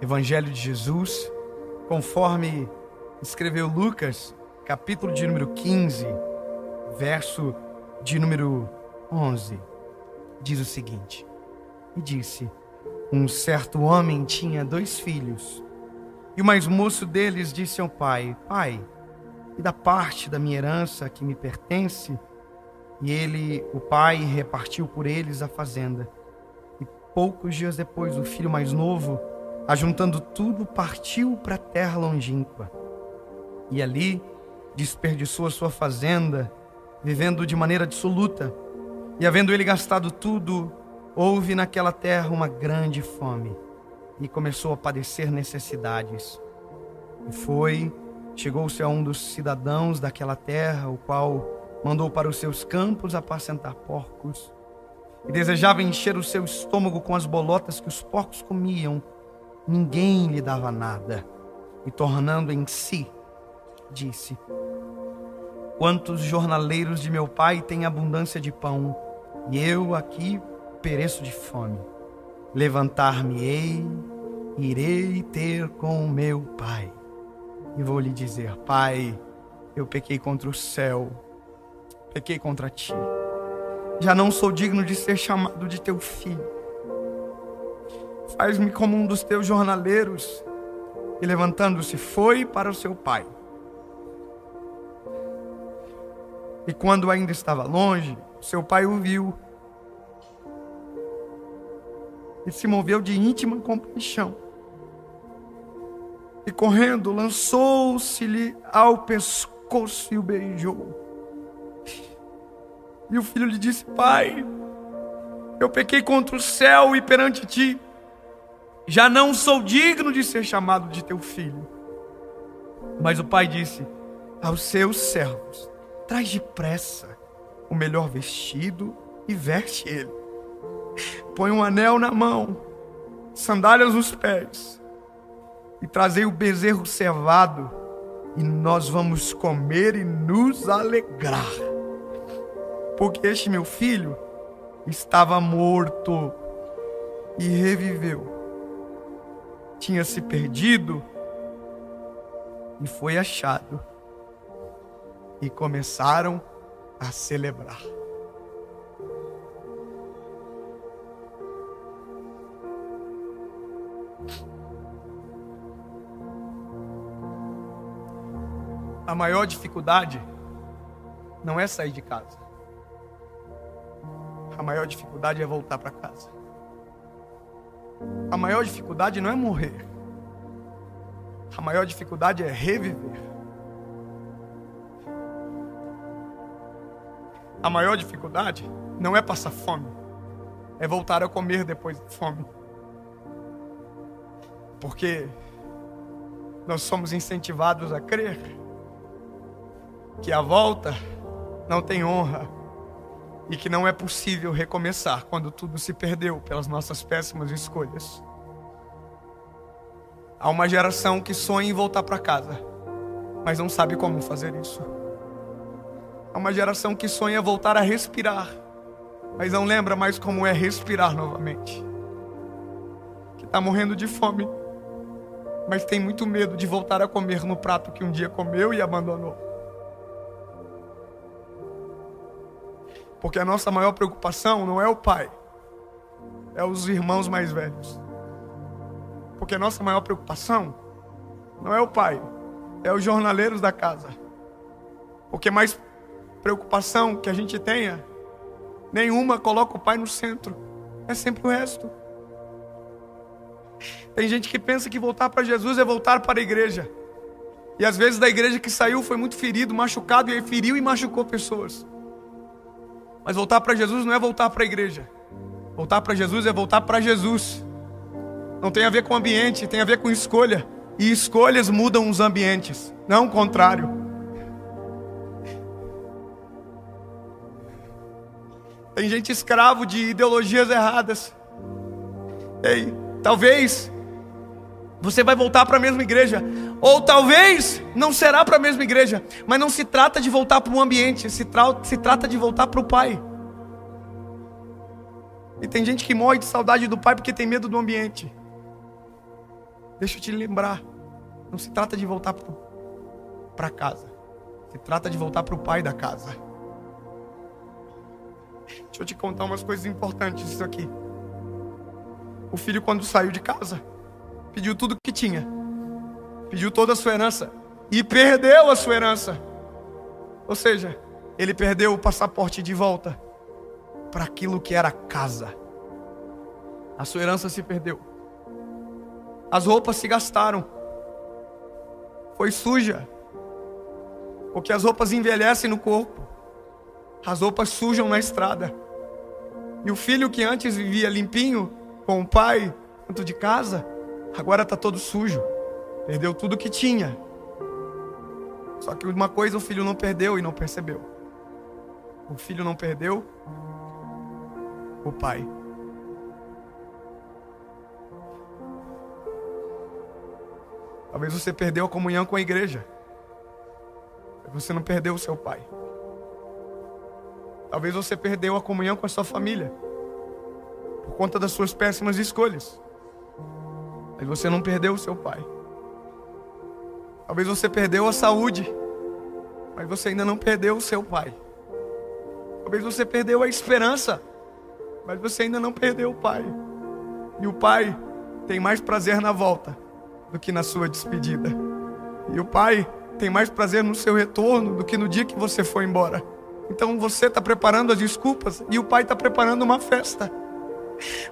Evangelho de Jesus, conforme escreveu Lucas, capítulo de número 15, verso de número 11, diz o seguinte: E disse: Um certo homem tinha 2 filhos, e o mais moço deles disse ao pai: Pai, e da parte da minha herança que me pertence? E o pai, repartiu por eles a fazenda. E poucos dias depois, o filho mais novo, ajuntando tudo, partiu para a terra longínqua. E ali desperdiçou a sua fazenda, vivendo de maneira dissoluta. E havendo ele gastado tudo, houve naquela terra uma grande fome, e começou a padecer necessidades. E chegou-se a um dos cidadãos daquela terra, o qual mandou para os seus campos apacentar porcos, e desejava encher o seu estômago com as bolotas que os porcos comiam. Ninguém lhe dava nada. E tornando em si, disse: Quantos jornaleiros de meu pai têm abundância de pão, e eu aqui pereço de fome. Levantar-me-ei, irei ter com meu pai, e vou lhe dizer: Pai, eu pequei contra o céu, pequei contra ti. Já não sou digno de ser chamado de teu filho. Faz-me como um dos teus jornaleiros. E levantando-se, foi para o seu pai. E quando ainda estava longe, seu pai o viu e se moveu de íntima compaixão. E correndo, lançou-se-lhe ao pescoço e o beijou. E o filho lhe disse: Pai, eu pequei contra o céu e perante ti. Já não sou digno de ser chamado de teu filho. Mas o pai disse aos seus servos: Traz depressa o melhor vestido e veste ele. Põe um anel na mão, sandálias nos pés, e trazei o bezerro cevado, e nós vamos comer e nos alegrar. Porque este meu filho estava morto e reviveu. Tinha se perdido e foi achado. E começaram a celebrar. A maior dificuldade não é sair de casa. A maior dificuldade é voltar para casa. A maior dificuldade não é morrer. A maior dificuldade é reviver. A maior dificuldade não é passar fome, é voltar a comer depois da fome. Porque nós somos incentivados a crer que a volta não tem honra e que não é possível recomeçar quando tudo se perdeu pelas nossas péssimas escolhas. Há uma geração que sonha em voltar para casa, mas não sabe como fazer isso. Há uma geração que sonha voltar a respirar, mas não lembra mais como é respirar novamente. Que está morrendo de fome, mas tem muito medo de voltar a comer no prato que um dia comeu e abandonou. Porque a nossa maior preocupação não é o pai, é os irmãos mais velhos. Porque a nossa maior preocupação não é o pai, é os jornaleiros da casa. Porque mais preocupação que a gente tenha, nenhuma coloca o pai no centro, é sempre o resto. Tem gente que pensa que voltar para Jesus é voltar para a igreja. E às vezes da igreja que saiu foi muito ferido, machucado, e aí feriu e machucou pessoas. Mas voltar para Jesus não é voltar para a igreja. Voltar para Jesus é voltar para Jesus. Não tem a ver com ambiente, tem a ver com escolha. E escolhas mudam os ambientes, não o contrário. Tem gente escravo de ideologias erradas. Ei, talvez você vai voltar para a mesma igreja, ou talvez não será para a mesma igreja. Mas não se trata de voltar para um ambiente, se trata de voltar para o Pai. E tem gente que morre de saudade do Pai porque tem medo do ambiente. Deixa eu te lembrar, não se trata de voltar para casa, se trata de voltar para o pai da casa. Deixa eu te contar umas coisas importantes disso aqui. O filho, quando saiu de casa, pediu tudo que tinha, pediu toda a sua herança e perdeu a sua herança. Ou seja, ele perdeu o passaporte de volta para aquilo que era casa. A sua herança se perdeu. As roupas se gastaram. Foi suja. Porque as roupas envelhecem no corpo. As roupas sujam na estrada. E o filho que antes vivia limpinho com o pai dentro de casa, agora está todo sujo. Perdeu tudo que tinha. Só que uma coisa o filho não perdeu e não percebeu. O filho não perdeu o pai. Talvez você perdeu a comunhão com a igreja. Mas você não perdeu o seu pai. Talvez você perdeu a comunhão com a sua família por conta das suas péssimas escolhas. Mas você não perdeu o seu pai. Talvez você perdeu a saúde, mas você ainda não perdeu o seu pai. Talvez você perdeu a esperança, mas você ainda não perdeu o pai. E o pai tem mais prazer na volta do que na sua despedida. E o pai tem mais prazer no seu retorno do que no dia que você foi embora. Então você está preparando as desculpas e o pai está preparando uma festa.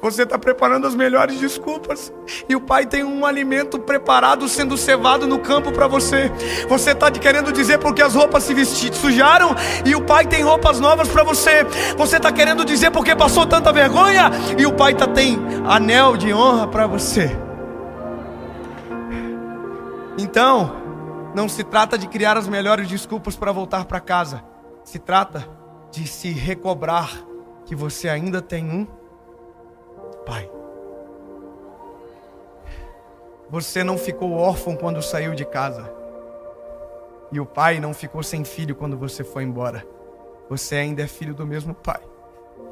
Você está preparando as melhores desculpas e o pai tem um alimento preparado sendo cevado no campo para você. Você está querendo dizer porque as roupas se sujaram e o pai tem roupas novas para você. Você está querendo dizer porque passou tanta vergonha e o pai tem anel de honra para você. Então, não se trata de criar as melhores desculpas para voltar para casa. Se trata de se recobrar que você ainda tem um pai. Você não ficou órfão quando saiu de casa. E o pai não ficou sem filho quando você foi embora. Você ainda é filho do mesmo pai.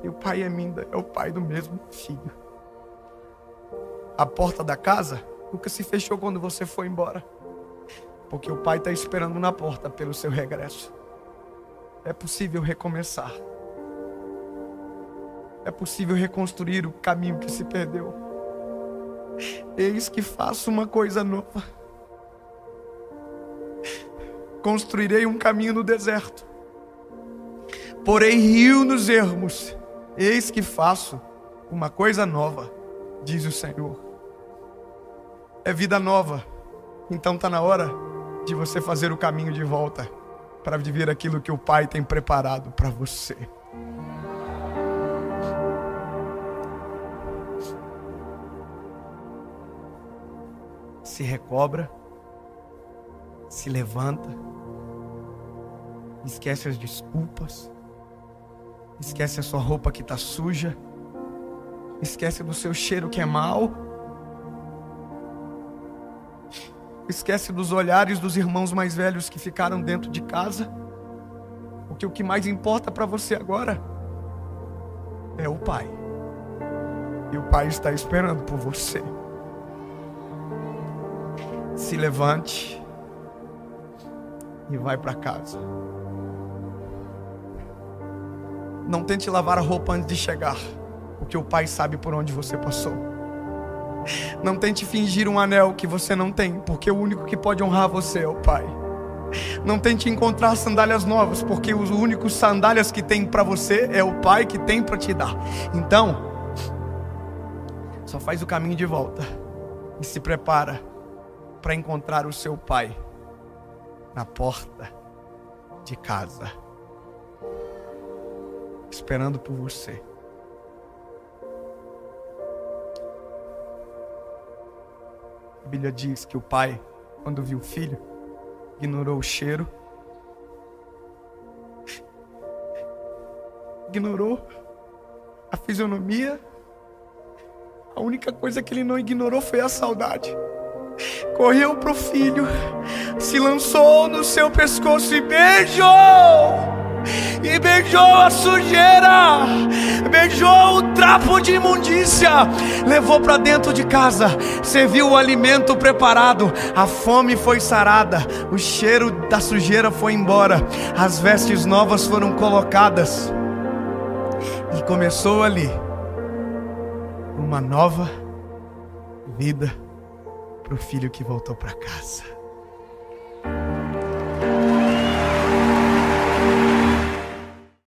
E o pai ainda é o pai do mesmo filho. A porta da casa nunca se fechou quando você foi embora. Porque o pai está esperando na porta pelo seu regresso. É possível recomeçar. É possível reconstruir o caminho que se perdeu. Eis que faço uma coisa nova. Construirei um caminho no deserto. Porei rio nos ermos. Eis que faço uma coisa nova, diz o Senhor. É vida nova. Então está na hora de você fazer o caminho de volta para viver aquilo que o Pai tem preparado para você. Se recobra, se levanta, esquece as desculpas, esquece a sua roupa que está suja, esquece do seu cheiro que é mau, esquece dos olhares dos irmãos mais velhos que ficaram dentro de casa, porque o que mais importa para você agora é o Pai, e o Pai está esperando por você. Se levante e vai para casa. Não tente lavar a roupa antes de chegar, porque o Pai sabe por onde você passou. Não tente fingir um anel que você não tem, porque o único que pode honrar você é o Pai. Não tente encontrar sandálias novas, porque os únicos sandálias que tem para você é o Pai que tem para te dar. Então, só faz o caminho de volta e se prepara para encontrar o seu Pai na porta de casa, esperando por você. A Bíblia diz que o pai, quando viu o filho, ignorou o cheiro, ignorou a fisionomia. A única coisa que ele não ignorou foi a saudade. Correu pro filho, se lançou no seu pescoço e beijou. e beijou a sujeira, beijou o trapo de imundícia, levou para dentro de casa, serviu o alimento preparado, a fome foi sarada, o cheiro da sujeira foi embora, as vestes novas foram colocadas, e começou ali uma nova vida para o filho que voltou para casa.